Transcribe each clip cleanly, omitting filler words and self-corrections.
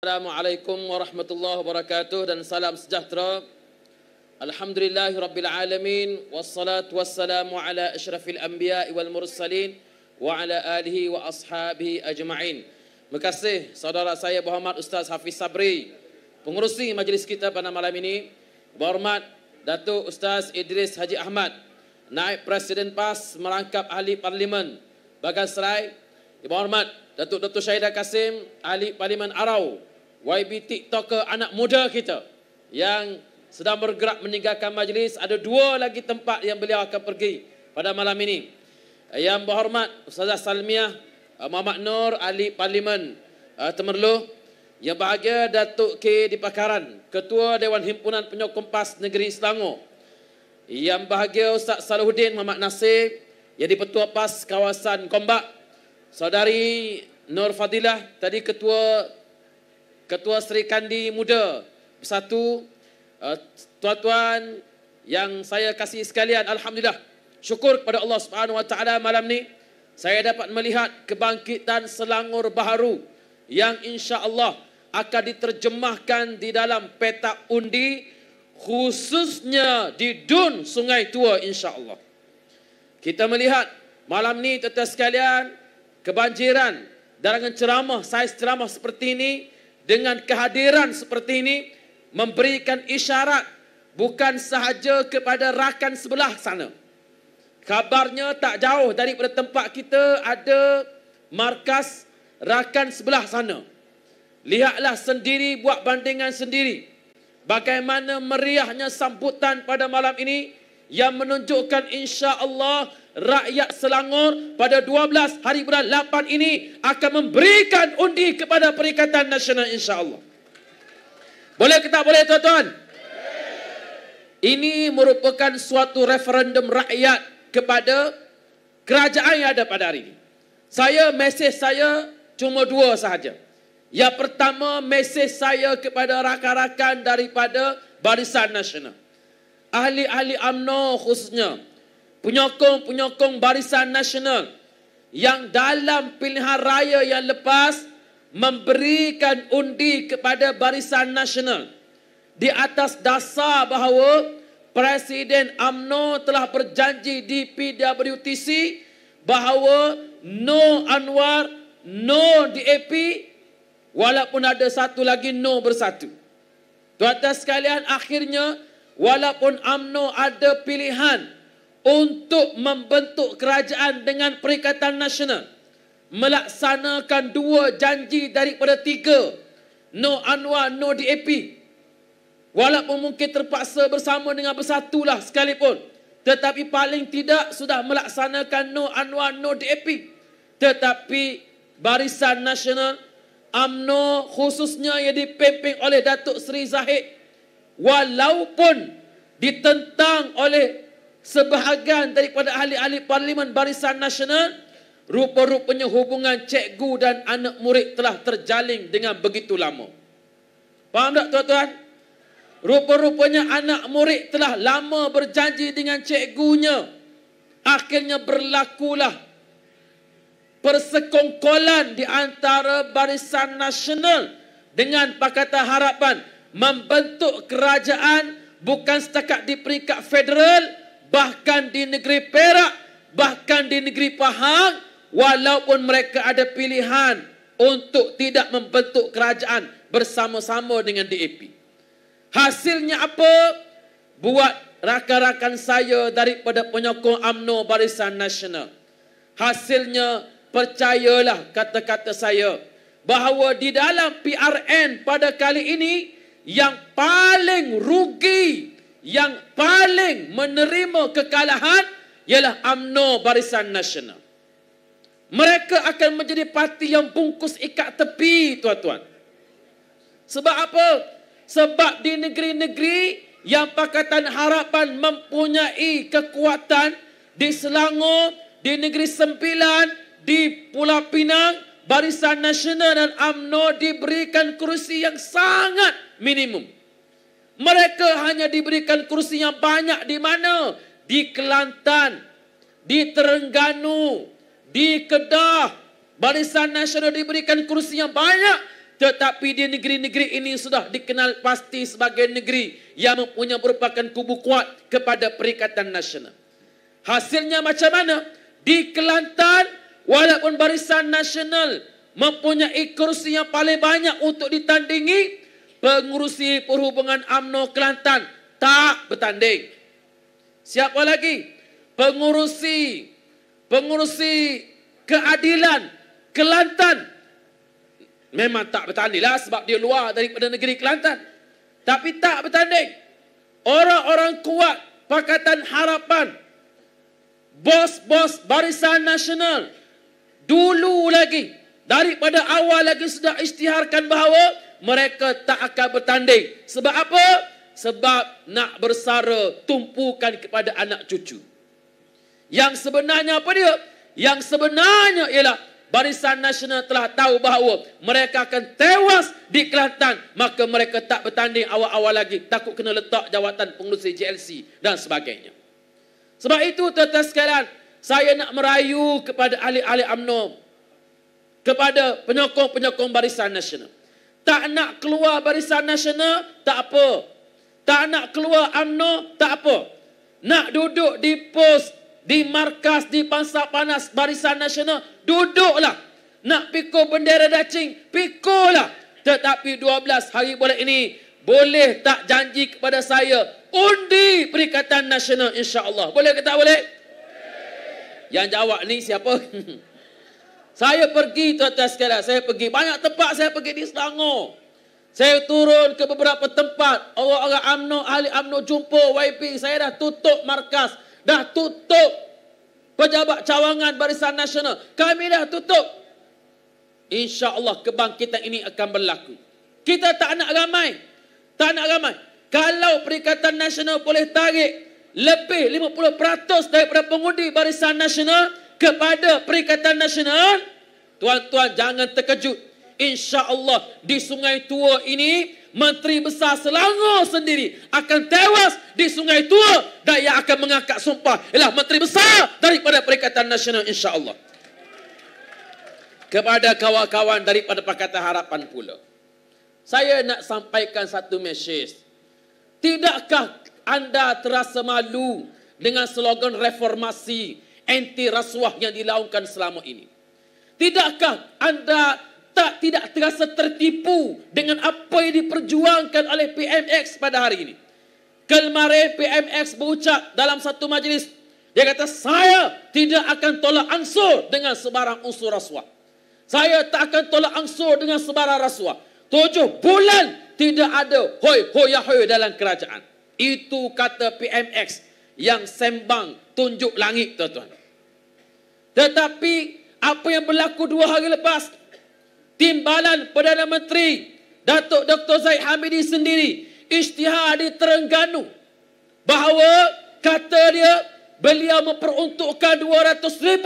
Assalamualaikum warahmatullahi wabarakatuh dan salam sejahtera. Alhamdulillahirabbil alamin wassalatu wassalamu ala asyrafil anbiya'i wal mursalin wa ala alihi wa ashabihi ajma'in. Terima kasih saudara saya Muhammad Ustaz Hafiz Sabri, pengurusi majlis kita pada malam ini. Berhormat Datuk Ustaz Idris Haji Ahmad, Naib Presiden PAS merangkap Ahli Parlimen Bagan Serai. Berhormat Datuk Dr. Syahidah Kasim, Ahli Parlimen Arau, YB TikToker anak muda kita yang sedang bergerak meninggalkan majlis. Ada dua lagi tempat yang beliau akan pergi pada malam ini. Yang berhormat Ustazah Salmiah Muhammad Nur, Ahli Parlimen Temerloh. Yang bahagia Datuk K. di Pakaran, Ketua Dewan Himpunan Penyokong PAS Negeri Selangor. Yang bahagia Ustaz Salahuddin Muhammad Nasir, jadi Petua PAS Kawasan Kombak. Saudari Nur Fadilah, tadi Ketua Seri Kandi Muda Bersatu. Tuan-tuan yang saya kasih sekalian, alhamdulillah, syukur kepada Allah Subhanahu Wa Taala, malam ni saya dapat melihat kebangkitan Selangor baharu yang insya-Allah akan diterjemahkan di dalam peta undi, khususnya di Dun Sungai Tua insya-Allah. Kita melihat malam ni tuan-tuan sekalian, kebanjiran dengan ceramah, saiz ceramah seperti ini, dengan kehadiran seperti ini, memberikan isyarat bukan sahaja kepada rakan sebelah sana. Kabarnya tak jauh daripada tempat kita ada markas rakan sebelah sana. Lihatlah sendiri, buat bandingan sendiri bagaimana meriahnya sambutan pada malam ini, yang menunjukkan insya-Allah rakyat Selangor pada 12 hari bulan 8 ini akan memberikan undi kepada Perikatan Nasional insya-Allah. Boleh ke tak boleh tuan-tuan? Ini merupakan suatu referendum rakyat kepada kerajaan yang ada pada hari ini. Mesej saya cuma dua sahaja. Yang pertama, mesej saya kepada rakan-rakan daripada Barisan Nasional, ahli-ahli UMNO khususnya, penyokong-penyokong Barisan Nasional yang dalam pilihan raya yang lepas memberikan undi kepada Barisan Nasional di atas dasar bahawa Presiden UMNO telah berjanji di PWTC bahawa no Anwar, no DAP, walaupun ada satu lagi no Bersatu. Tuan-tuan sekalian, akhirnya walaupun UMNO ada pilihan untuk membentuk kerajaan dengan Perikatan Nasional, melaksanakan dua janji daripada tiga, no Anwar, no DAP, walaupun mungkin terpaksa bersama dengan Bersatulah sekalipun, tetapi paling tidak sudah melaksanakan no Anwar, no DAP. Tetapi Barisan Nasional UMNO khususnya yang dipimpin oleh Datuk Seri Zahid, walaupun ditentang oleh sebahagian daripada ahli-ahli Parlimen Barisan Nasional, rupa-rupanya hubungan cikgu dan anak murid telah terjalin dengan begitu lama. Faham tak tuan-tuan? Rupa-rupanya anak murid telah lama berjanji dengan cikgunya. Akhirnya berlakulah persekongkolan di antara Barisan Nasional dengan Pakatan Harapan membentuk kerajaan bukan setakat di peringkat federal, bahkan di negeri Perak, bahkan di negeri Pahang, walaupun mereka ada pilihan untuk tidak membentuk kerajaan bersama-sama dengan DAP. Hasilnya apa? Buat rakan-rakan saya daripada penyokong UMNO Barisan Nasional, hasilnya percayalah kata-kata saya bahawa di dalam PRN pada kali ini, yang paling rugi, yang paling menerima kekalahan ialah UMNO Barisan Nasional. Mereka akan menjadi parti yang bungkus ikat tepi, tuan-tuan. Sebab apa? Sebab di negeri-negeri yang Pakatan Harapan mempunyai kekuatan, di Selangor, di Negeri Sembilan, di Pulau Pinang, Barisan Nasional dan UMNO diberikan kursi yang sangat minimum. Mereka hanya diberikan kursi yang banyak di mana? Di Kelantan, di Terengganu, di Kedah. Barisan Nasional diberikan kursi yang banyak Tetapi di negeri-negeri ini sudah dikenal pasti sebagai negeri yang mempunyai merupakan kubu kuat kepada Perikatan Nasional. Hasilnya macam mana? Di Kelantan, walaupun Barisan Nasional mempunyai kursi yang paling banyak untuk ditandingi, pengurusi perhubungan UMNO Kelantan tak bertanding. Siapa lagi? Pengurusi keadilan Kelantan memang tak bertanding lah sebab dia luar daripada negeri Kelantan. Tapi tak bertanding. Orang-orang kuat Pakatan Harapan, bos-bos Barisan Nasional, dulu lagi, daripada awal lagi sudah isytiharkan bahawa mereka tak akan bertanding. Sebab apa? Sebab nak bersara tumpukan kepada anak cucu. Yang sebenarnya apa dia? Yang sebenarnya ialah Barisan Nasional telah tahu bahawa mereka akan tewas di Kelantan. Maka mereka tak bertanding awal-awal lagi. Takut kena letak jawatan pengurusi JLC dan sebagainya. Sebab itu tuan-tuan sekalian, saya nak merayu kepada ahli-ahli UMNO, kepada penyokong-penyokong Barisan Nasional. Tak nak keluar Barisan Nasional, tak apa. Tak nak keluar UMNO, tak apa. Nak duduk di pos, di markas, di pangsa panas Barisan Nasional, duduklah. Nak pikul bendera dacing, pikullah. Tetapi 12 hari bulan ini, boleh tak janji kepada saya undi Perikatan Nasional insya-Allah? Boleh ke tak boleh? Yang jawab ni siapa? Saya pergi tuan-tuan sekalian, saya pergi banyak tempat, saya pergi di Selangor. Saya turun ke beberapa tempat, orang-orang UMNO, ahli UMNO jumpa YB, saya dah tutup markas, dah tutup pejabat cawangan Barisan Nasional. Kami dah tutup. InsyaAllah kebangkitan ini akan berlaku. Kita tak nak ramai. Tak nak ramai. Kalau Perikatan Nasional boleh tarik lebih 50% daripada pengundi Barisan Nasional kepada Perikatan Nasional, tuan-tuan jangan terkejut. InsyaAllah di Sungai Tua ini, Menteri Besar Selangor sendiri akan tewas di Sungai Tua dan yang akan mengangkat sumpah ialah Menteri Besar daripada Perikatan Nasional insya-Allah. Kepada kawan-kawan daripada Pakatan Harapan pula, saya nak sampaikan satu mesej. Tidakkah anda terasa malu dengan slogan reformasi anti rasuah yang dilaungkan selama ini? Tidakkah anda tidak terasa tertipu dengan apa yang diperjuangkan oleh PMX pada hari ini? Kemarin PMX berucap dalam satu majlis, dia kata saya tidak akan tolak ansur dengan sebarang unsur rasuah. Saya tak akan tolak ansur dengan sebarang rasuah. 7 bulan tidak ada hoi dalam kerajaan. Itu kata PMX yang sembang tunjuk langit, tuan-tuan. Tetapi apa yang berlaku 2 hari lepas, Timbalan Perdana Menteri Datuk Dr. Zahid Hamidi sendiri isytihar di Terengganu bahawa kata dia beliau memperuntukkan 200,000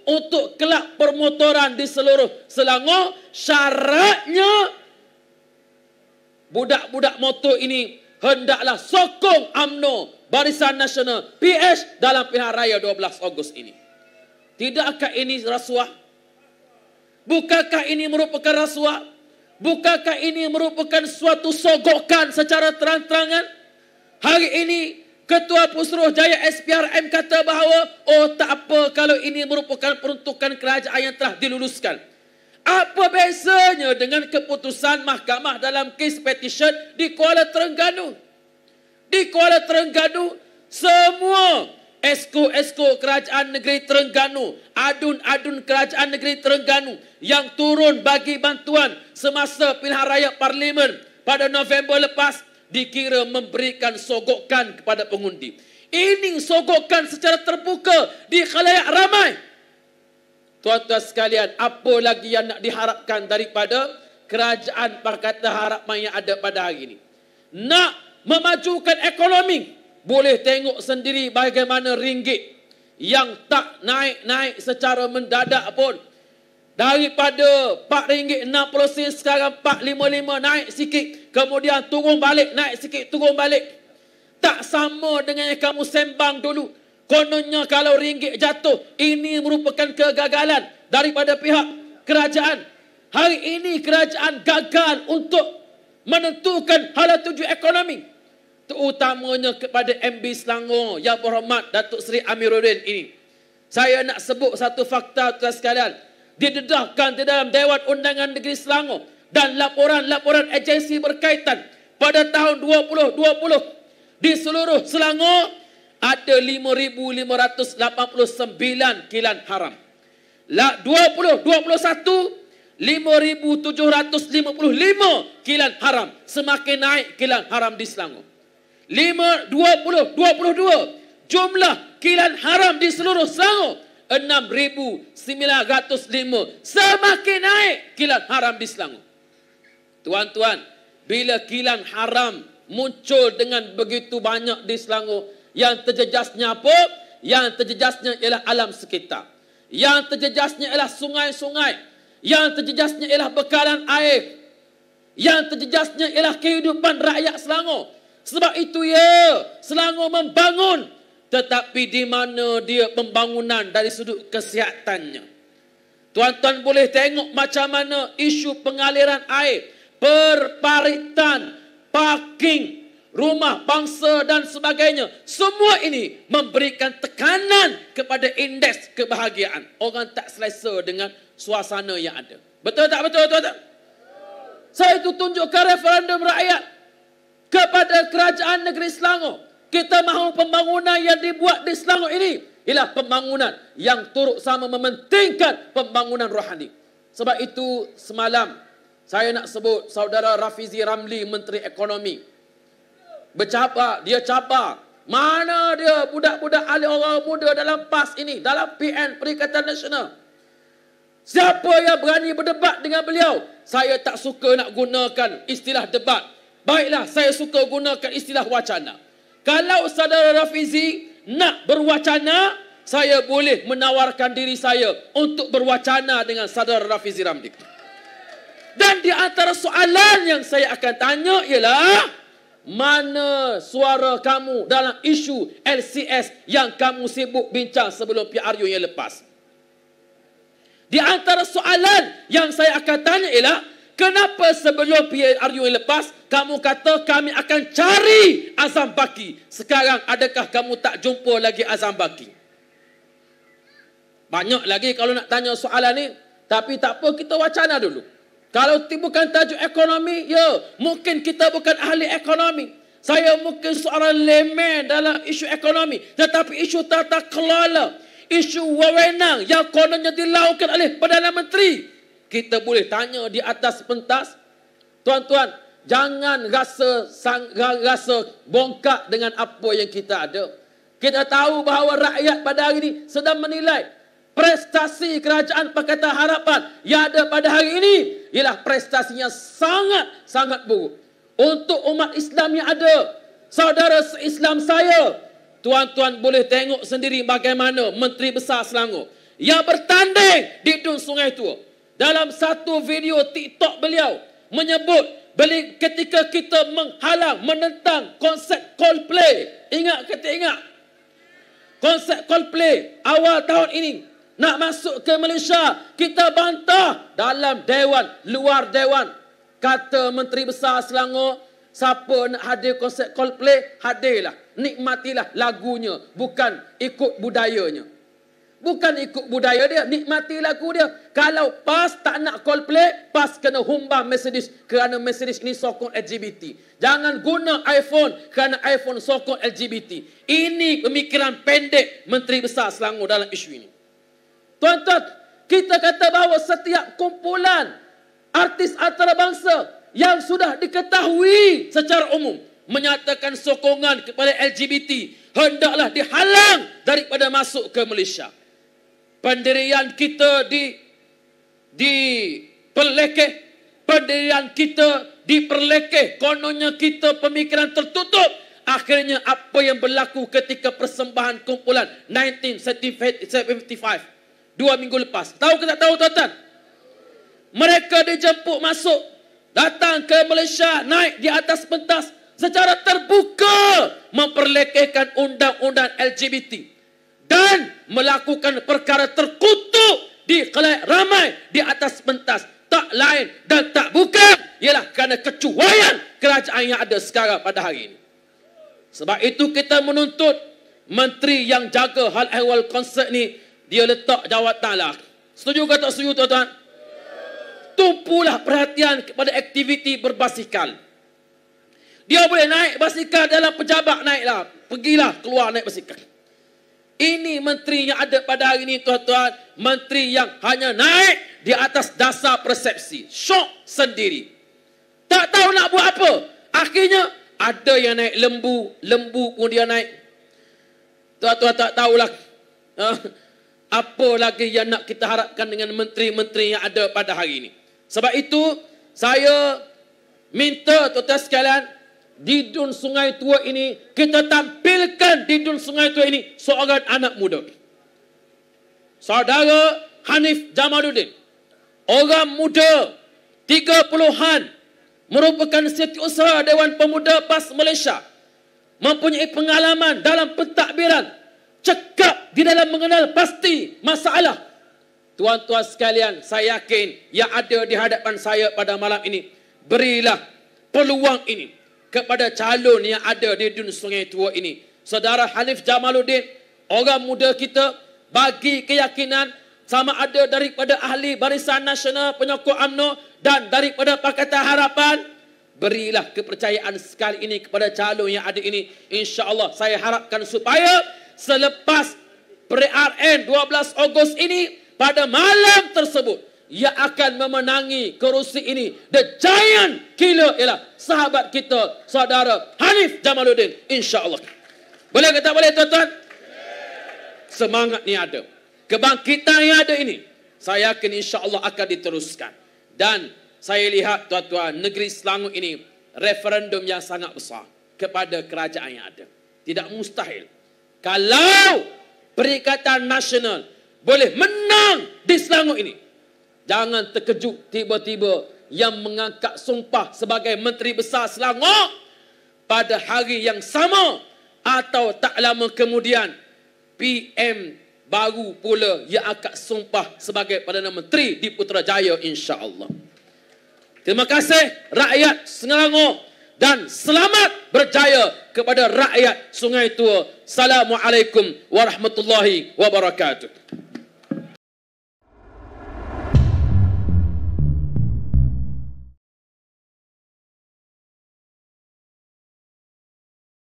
untuk kelab permotoran di seluruh Selangor. Syaratnya budak-budak motor ini hendaklah sokong UMNO Barisan Nasional PH dalam pilihan raya 12 Ogos ini. Tidakkah ini rasuah? Bukankah ini merupakan rasuah? Bukankah ini merupakan suatu sogokan secara terang-terangan? Hari ini Ketua Pusruhjaya SPRM kata bahawa tak apa kalau ini merupakan peruntukan kerajaan yang telah diluluskan. Apa bezanya dengan keputusan mahkamah dalam kes petition di Kuala Terengganu? Di Kuala Terengganu, semua esko-esko kerajaan negeri Terengganu, adun-adun kerajaan negeri Terengganu yang turun bagi bantuan semasa pilihan raya parlimen pada November lepas dikira memberikan sogokan kepada pengundi. Ini sogokan secara terbuka di khalayak ramai. Tuan-tuan sekalian, apa lagi yang nak diharapkan daripada kerajaan Pakatan Harapan yang ada pada hari ini? Nak memajukan ekonomi, boleh tengok sendiri bagaimana ringgit yang tak naik-naik secara mendadak pun. Daripada RM4.60 sekarang RM4.55 naik sikit. Kemudian turun balik, naik sikit, turun balik. Tak sama dengan yang kamu sembang dulu. Kononnya kalau ringgit jatuh, ini merupakan kegagalan daripada pihak kerajaan. Hari ini kerajaan gagal untuk menentukan hala tuju ekonomi. Terutamanya kepada MB Selangor Yang Berhormat Datuk Seri Amiruddin ini. Saya nak sebut satu fakta tuan sekalian. Didedahkan di dalam Dewan Undangan Negeri Selangor dan laporan-laporan agensi berkaitan pada tahun 2020 di seluruh Selangor ada 5,589 kilan haram. 2021 5,755 kilan haram. Semakin naik kilan haram di Selangor. 2022 jumlah kilan haram di seluruh Selangor 6,905. Semakin naik kilan haram di Selangor. Tuan-tuan, bila kilan haram muncul dengan begitu banyak di Selangor, yang terjejasnya apa? Yang terjejasnya ialah alam sekitar. Yang terjejasnya ialah sungai-sungai. Yang terjejasnya ialah bekalan air. Yang terjejasnya ialah kehidupan rakyat Selangor. Sebab itu ya, Selangor membangun. Tetapi di mana dia pembangunan dari sudut kesihatannya. Tuan-tuan boleh tengok macam mana isu pengaliran air, perparitan, parking, rumah bangsa dan sebagainya. Semua ini memberikan tekanan kepada indeks kebahagiaan. Orang tak selesa dengan suasana yang ada. Betul tak betul tuan-tuan? Saya itu tunjukkan referendum rakyat kepada kerajaan negeri Selangor. Kita mahu pembangunan yang dibuat di Selangor ini ialah pembangunan yang turut sama mementingkan pembangunan rohani. Sebab itu semalam saya nak sebut saudara Rafizi Ramli, Menteri Ekonomi. Dia cabar. Mana dia budak-budak ahli orang muda dalam PAS ini, dalam PN, Perikatan Nasional. Siapa yang berani berdebat dengan beliau? Saya tak suka nak gunakan istilah debat. Baiklah, saya suka gunakan istilah wacana. Kalau saudara Rafizi nak berwacana, saya boleh menawarkan diri saya untuk berwacana dengan saudara Rafizi Ramli. Dan di antara soalan yang saya akan tanya ialah, mana suara kamu dalam isu LCS yang kamu sibuk bincang sebelum PRU yang lepas? Di antara soalan yang saya akan tanya ialah, kenapa sebelum PRU yang lepas, kamu kata kami akan cari Azam Baki. Sekarang adakah kamu tak jumpa lagi Azam Baki? Banyak lagi kalau nak tanya soalan ni. Tapi tak apa, kita wacana dulu. Kalau bukan tajuk ekonomi, ya, mungkin kita bukan ahli ekonomi. Saya mungkin seorang layman dalam isu ekonomi. Tetapi isu tata kelola, isu wewenang yang kononnya dilakukan oleh Perdana Menteri, kita boleh tanya di atas pentas. Tuan-tuan, jangan rasa bongkak dengan apa yang kita ada. Kita tahu bahawa rakyat pada hari ini sedang menilai prestasi kerajaan Pakatan Harapan yang ada pada hari ini ialah prestasi yang sangat-sangat buruk. Untuk umat Islam yang ada, saudara se-Islam saya, tuan-tuan boleh tengok sendiri bagaimana Menteri Besar Selangor yang bertanding di Dun Sungai Tua. Dalam satu video TikTok beliau menyebut ketika kita menghalang, menentang konsep Coldplay. Ingat ke tak ingat? Konsep Coldplay awal tahun ini nak masuk ke Malaysia, kita bantah dalam dewan, luar dewan. Kata Menteri Besar Selangor, siapa nak hadir konsep Coldplay, hadirlah. Nikmatilah lagunya, bukan ikut budayanya. Bukan ikut budaya dia, nikmati lagu dia. Kalau PAS tak nak Coldplay, PAS kena humbang Mercedes kerana Mercedes ini sokong LGBT. Jangan guna iPhone kerana iPhone sokong LGBT. Ini pemikiran pendek Menteri Besar Selangor dalam isu ini. Tuan-tuan, kita kata bahawa setiap kumpulan artis antarabangsa yang sudah diketahui secara umum menyatakan sokongan kepada LGBT hendaklah dihalang daripada masuk ke Malaysia. Pendirian kita diperlekeh, pendirian kita diperlekeh, kononnya kita pemikiran tertutup. Akhirnya apa yang berlaku ketika persembahan kumpulan 1975 2 minggu lepas. Tahu ke tak tahu tuan-tuan? Mereka dijemput masuk, datang ke Malaysia, naik di atas pentas secara terbuka memperlekehkan undang-undang LGBT dan melakukan perkara terkutuk di khalayak ramai di atas pentas. tak lain dan tak bukan ialah kerana kecuaian kerajaan yang ada sekarang pada hari ini. Sebab itu kita menuntut menteri yang jaga hal ehwal konsert ni, dia letak jawatan lah. Setuju ke tak setuju tuan-tuan? Tumpulah perhatian kepada aktiviti berbasikal. Dia boleh naik basikal dalam pejabat, naiklah. Pergilah keluar naik basikal. Ini menteri yang ada pada hari ini tuan-tuan. Menteri yang hanya naik di atas dasar persepsi. Syok sendiri. Tak tahu nak buat apa. Akhirnya ada yang naik lembu pun dia naik. Tuan-tuan tak tahulah apa lagi yang nak kita harapkan dengan menteri-menteri yang ada pada hari ini. Sebab itu saya minta tuan-tuan sekalian, di Dun Sungai Tua ini kita tampilkan di Dun Sungai Tua ini seorang anak muda. Saudara Hanif Jamaluddin, orang muda 30-an, merupakan setiausaha Dewan Pemuda PAS Malaysia, mempunyai pengalaman dalam pentadbiran, cekap di dalam mengenal pasti masalah. Tuan-tuan sekalian, saya yakin yang ada di hadapan saya pada malam ini, berilah peluang ini kepada calon yang ada di Dun Sungai Tua ini. Saudara Hanif Jamaluddin, orang muda kita, bagi keyakinan sama ada daripada ahli Barisan Nasional Penyokong UMNO dan daripada Pakatan Harapan, berilah kepercayaan sekali ini kepada calon yang ada ini. InsyaAllah saya harapkan supaya selepas PRN 12 Ogos ini, pada malam tersebut, ia akan memenangi kerusi ini. The giant killer ialah sahabat kita, saudara Hanif Jamaluddin. InsyaAllah. Boleh ke tak boleh tuan-tuan? Semangat ni ada. Kebangkitan yang ada ini, saya yakin insyaAllah akan diteruskan. Dan saya lihat tuan-tuan, negeri Selangor ini referendum yang sangat besar kepada kerajaan yang ada. Tidak mustahil. Kalau Perikatan Nasional boleh menang di Selangor ini, jangan terkejut tiba-tiba yang mengangkat sumpah sebagai Menteri Besar Selangor pada hari yang sama atau tak lama kemudian PM baru pula yang akan sumpah sebagai Perdana Menteri di Putrajaya, insya-Allah. Terima kasih rakyat Selangor dan selamat berjaya kepada rakyat Sungai Tua. Assalamualaikum warahmatullahi wabarakatuh.